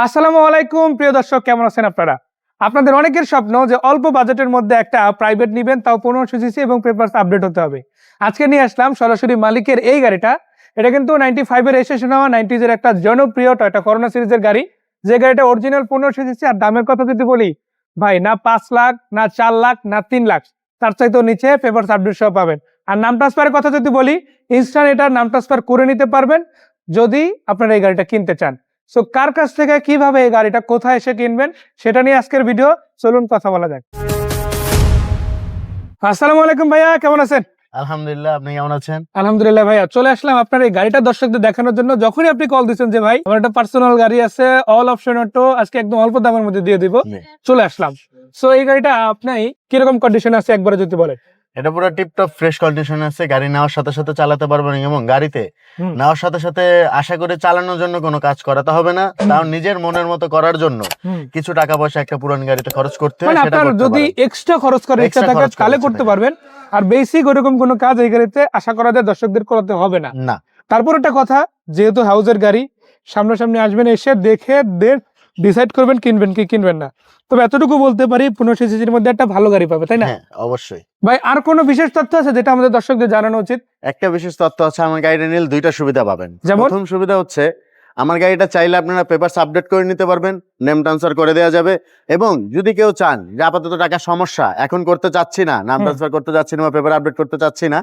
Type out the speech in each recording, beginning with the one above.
আসসালামু আলাইকুম প্রিয় দর্শক, কেমন আছেন আপনারা? আপনাদের অনেকের স্বপ্ন যে অল্প বাজেটের মধ্যে একটা প্রাইভেট নিবেন, তাও 1500 সিসি এবং পেপারস আপডেট হতে হবে। আজকে নিয়ে আসলাম সরাসরি মালিকের এই গাড়িটা। এটা কিন্তু 95 এর রেজিস্ট্রেশন হওয়া 90s এর একটা জনপ্রিয় টয়োটা করোনা সিরিজের গাড়ি। যে গাড়িটা অরিজিনাল 1500 সিসি। আর দামের কথা যদি বলি ভাই, না 5 লাখ, না 4 লাখ, না 3 লাখ, তার চাইতেও নিচে পেপারস আপডেট সহ পাবেন। আর নাম ট্রান্সফারের কথা যদি বলি, ইনস্ট্যান্ট এটার নাম ট্রান্সফার করে নিতে পারবেন যদি আপনারা এই গাড়িটা কিনতে চান। সো কার কাছ থেকে কিভাবে এই গাড়িটা কোথায় এসে কিনবেন সেটা নিয়ে আজকের ভিডিও। চলুন কথা বলা যাক। আসসালামু আলাইকুম ভাইয়া, কেমন আছেন? আলহামদুলিল্লাহ, আপনি কেমন আছেন? আলহামদুলিল্লাহ ভাইয়া, চলে আসলাম আপনার এই গাড়িটা দর্শকদের দেখানোর জন্য। যখনই আপনি কল দিচ্ছেন যে ভাই আমার একটা পার্সোনাল গাড়ি আছে, অল অপশন অটো, আজকে একদম অল্প দামের মধ্যে দিয়ে দিব, চলে আসলাম। সো এই গাড়িটা আপনি কিরকম কন্ডিশন আছে একবারে যদি বলেন। এটা পুরো টিপটপ ফ্রেশ কন্ডিশন আছে। গাড়ি নেওয়ার সাথে সাথে চালাতে পারবেন এবং গাড়িতে নেওয়ার সাথে সাথে আশা করে চালানোর জন্য কোনো কাজ করাতে হবে না। তাও নিজের মনের মতো করার জন্য কিছু টাকা পয়সা একটা পুরান গাড়িতে খরচ করতে হয়, সেটা করতে যদি পারেন। এক্সট্রা খরচ করার ইচ্ছা থাকে তাহলে করতে পারবেন। আর বেসিক ওরকম কোনো কাজ এই গাড়িতে আশা করা যায় দর্শকদের করতে হবে না। না, তারপর একটা কথা, যেহেতু হাউজের গাড়ি, সামনাসামনি আসবেন, এসে দেখে ডিসাইড করবেন কিনবেন কি কিনবেন না। তবে এতটুকু বলতে পারি 1500 সিসির মধ্যে একটা ভালো গাড়ি পাবে, তাই না? হ্যাঁ অবশ্যই ভাই, আর কোনো বিশেষ তথ্য আছে যেটা আমাদের দর্শকদের জানানো উচিত? একটা বিশেষ তথ্য আছে, আমার গাড়িটা নিলে দুইটা সুবিধা পাবেন। যেমন? প্রথম সুবিধা হচ্ছে আমার গাড়িটা চাইলে আপনারা পেপারস আপডেট করে নিতে পারবেন, নেম ট্রান্সফার করে দেওয়া যাবে। এবং যদি কেউ চান যে আপাতত টাকা সমস্যা, এখন করতে চাচ্ছি না, নাম ট্রান্সফার করতে চাচ্ছি না বা পেপার আপডেট করতে চাচ্ছি না,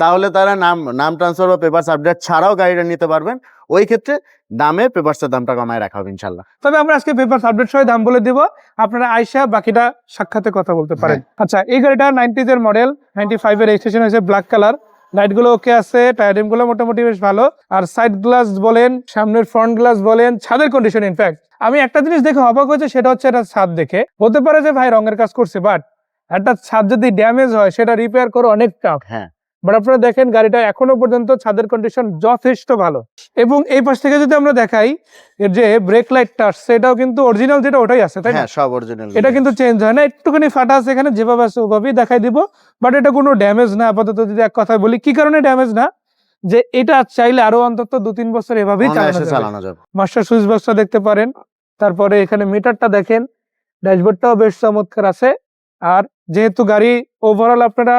তাহলে তারা নাম ট্রান্সফার বা পেপারস আপডেট ছাড়াও গাড়িটা নিতে পারবেন। ওই ক্ষেত্রে দামে পেপারসের দামটা কমায় রাখা হবে ইনশাল্লাহ। তবে আমরা আজকে পেপারস আপডেট সহ দাম বলে দিব, আপনারা আইসা বাকিটা সাক্ষাতে কথা বলতে পারেন। আচ্ছা, এই গাড়িটা 90s এর মডেল, 95 এর রেজিস্ট্রেশন হয়েছে, ব্ল্যাক কালার, লাইট গুলো ওকে আছে, টায়ার রিম গুলো মোটামুটি বেশ ভালো। আর সাইড গ্লাস বলেন, সামনের ফ্রন্ট গ্লাস বলেন, ছাদের কন্ডিশন, ইনফ্যাক্ট আমি একটা জিনিস দেখে অবাক হয়েছে, সেটা হচ্ছে এটা ছাদ দেখে। হতে পারে যে ভাই রঙের কাজ করছে, বাট একটা ছাদ যদি ড্যামেজ হয় সেটা রিপেয়ার করে অনেক টাফ। হ্যাঁ, বাট আপনারা দেখেন গাড়িটা এখনো পর্যন্ত ছাদের কন্ডিশন যথেষ্ট ভালো। এবং এই পাশ থেকে যদি আমরা দেখাই, এর যে ব্রেক লাইটটা সেটাও কিন্তু অরিজিনাল, যেটা ওটাই আছে, তাই না? হ্যাঁ সব অরিজিনাল, এটা কিন্তু চেঞ্জ হয় না, একটুখানি ফাটা আছে এখানে, যেভাবে আছে ওভাবেই দেখাই দিব। বাট এটা কোনো ড্যামেজ না আপাতত। যদি এক কথায় বলি কি কারণে ড্যামেজ না, যে এটা চাইলে আরো অন্তত 2-3 বছর এভাবেই চালানো যাবে। মাস্টার সুইচ বক্সটা দেখতে পারেন, তারপরে এখানে মিটারটা দেখেন, ড্যাশবোর্ডটাও বেশ চমৎকার আছে। আর যেহেতু গাড়ি ওভারঅল আপনারা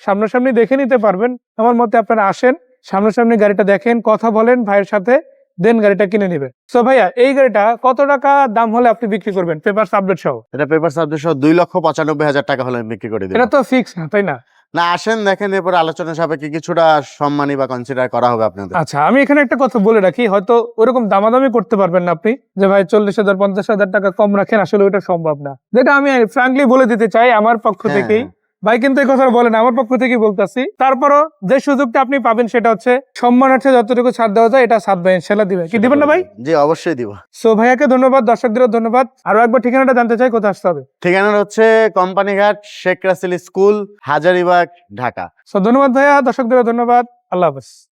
সামনাসামনি দেখে নিতে পারবেন, আমার মতে আপনারা আসেন, সামনাসামনি গাড়িটা দেখেন, কথা বলেন ভাইয়ের সাথে, দেন গাড়িটা কিনে নিবে। সো ভাইয়া, এই গাড়িটা কত টাকা দাম হলে আপনি বিক্রি করবেন পেপারস আপডেট সহ? এটা পেপারস আপডেট সহ 2,95,000 টাকা হলে আমি বিক্রি করে দিই। এটা তো ফিক্স না, তাই না? না, আসেন দেখেন, এরপর আলোচনা সাপেক্ষে কিছুটা সম্মানী বা কনসিডার করা হবে আপনাদের। আচ্ছা, আমি এখানে একটা কথা বলে রাখি, হয়তো ওরকম দামাদামি করতে পারবেন না আপনি, যে ভাই 40,000 50,000 টাকা কম রাখেন, আসলে ওইটা সম্ভব না। যেটা আমি ফ্র্যাঙ্কলি বলে দিতে চাই আমার পক্ষ থেকেই। ভাই কিন্তু এই কথা বলেন, আমার পক্ষ থেকেই বলতেছি। তারপরও যে সুযোগটা আপনি পাবেন সেটা হচ্ছে সম্মানার্থে যতটুকু ছাড় দেওয়া যায় এটা সাত ভাই ইনশাআল্লাহ দিবে। কি দিবেন না ভাই? জি অবশ্যই দিব। সো ভাইয়াকে ধন্যবাদ, দর্শকদেরও ধন্যবাদ। আরো একবার ঠিকানাটা জানতে চাই, কোথায় আসতে হবে? ঠিকানা হচ্ছে কোম্পানিঘাট, শেখ রাসেল স্কুল, হাজারীবাগ, ঢাকা। সো ধন্যবাদ ভাইয়া, দর্শকদেরও ধন্যবাদ। আল্লাহ হাফেজ।